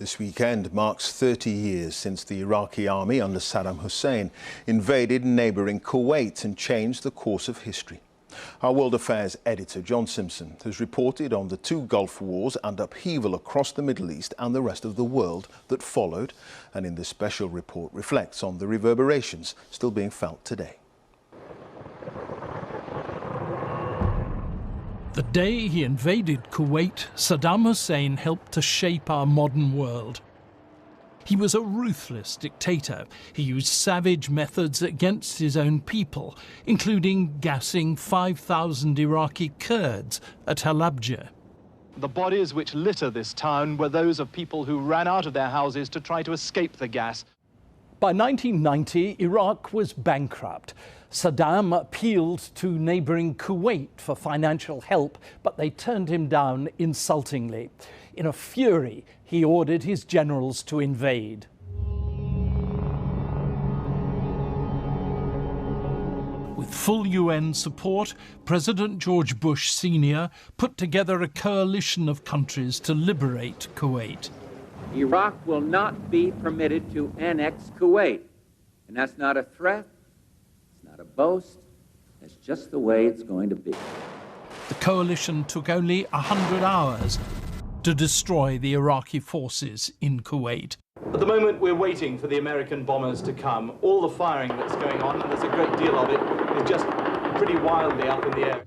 This weekend marks 30 years since the Iraqi army under Saddam Hussein invaded neighbouring Kuwait and changed the course of history. Our World Affairs editor, John Simpson, has reported on the two Gulf Wars and upheaval across the Middle East and the rest of the world that followed, and in this special report reflects on the reverberations still being felt today. The day he invaded Kuwait, Saddam Hussein helped to shape our modern world. He was a ruthless dictator. He used savage methods against his own people, including gassing 5,000 Iraqi Kurds at Halabja. The bodies which litter this town were those of people who ran out of their houses to try to escape the gas. By 1990, Iraq was bankrupt. Saddam appealed to neighbouring Kuwait for financial help, but they turned him down insultingly. In a fury, he ordered his generals to invade. With full UN support, President George Bush Sr. put together a coalition of countries to liberate Kuwait. Iraq will not be permitted to annex Kuwait. And that's not a threat, it's not a boast, it's just the way it's going to be. The coalition took only 100 hours to destroy the Iraqi forces in Kuwait. At the moment, we're waiting for the American bombers to come. All the firing that's going on, and there's a great deal of it, is just pretty wildly up in the air.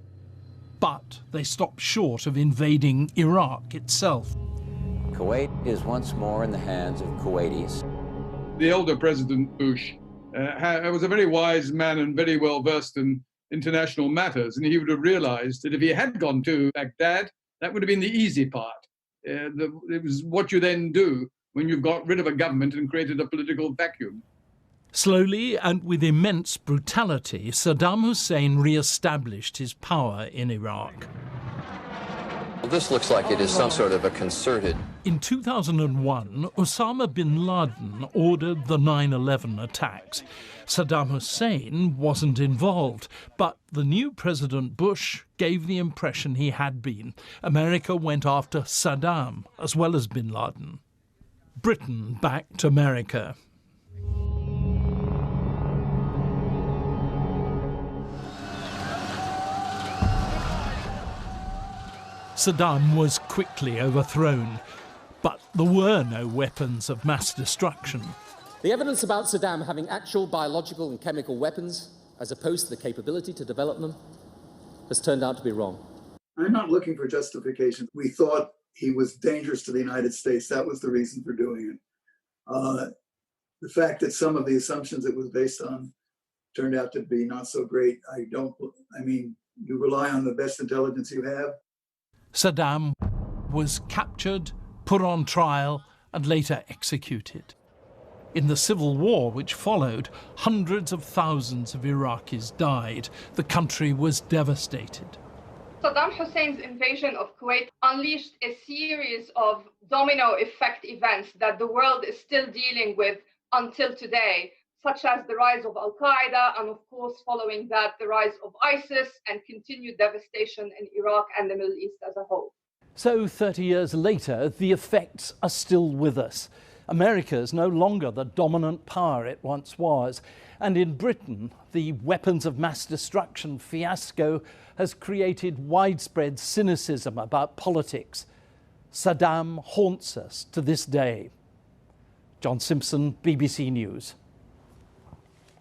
But they stopped short of invading Iraq itself. Kuwait is once more in the hands of Kuwaitis. The elder President Bush was a very wise man and very well versed in international matters, and he would have realized that if he had gone to Baghdad, that would have been the easy part. It was what you then do when you've got rid of a government and created a political vacuum. Slowly and with immense brutality, Saddam Hussein re-established his power in Iraq. Well, this looks like it is some sort of a concerted. In 2001, Osama bin Laden ordered the 9/11 attacks. Saddam Hussein wasn't involved, but the new President Bush gave the impression he had been. America went after Saddam as well as bin Laden. Britain backed America. Saddam was quickly overthrown, but there were no weapons of mass destruction. The evidence about Saddam having actual biological and chemical weapons, as opposed to the capability to develop them, has turned out to be wrong. I'm not looking for justification. We thought he was dangerous to the United States. That was the reason for doing it. The fact that some of the assumptions it was based on turned out to be not so great, you rely on the best intelligence you have. Saddam was captured, put on trial, and later executed. In the civil war which followed, hundreds of thousands of Iraqis died. The country was devastated. Saddam Hussein's invasion of Kuwait unleashed a series of domino effect events that the world is still dealing with until today, such as the rise of Al-Qaeda and, of course, following that, the rise of ISIS and continued devastation in Iraq and the Middle East as a whole. So 30 years later, the effects are still with us. America is no longer the dominant power it once was. And in Britain, the weapons of mass destruction fiasco has created widespread cynicism about politics. Saddam haunts us to this day. John Simpson, BBC News.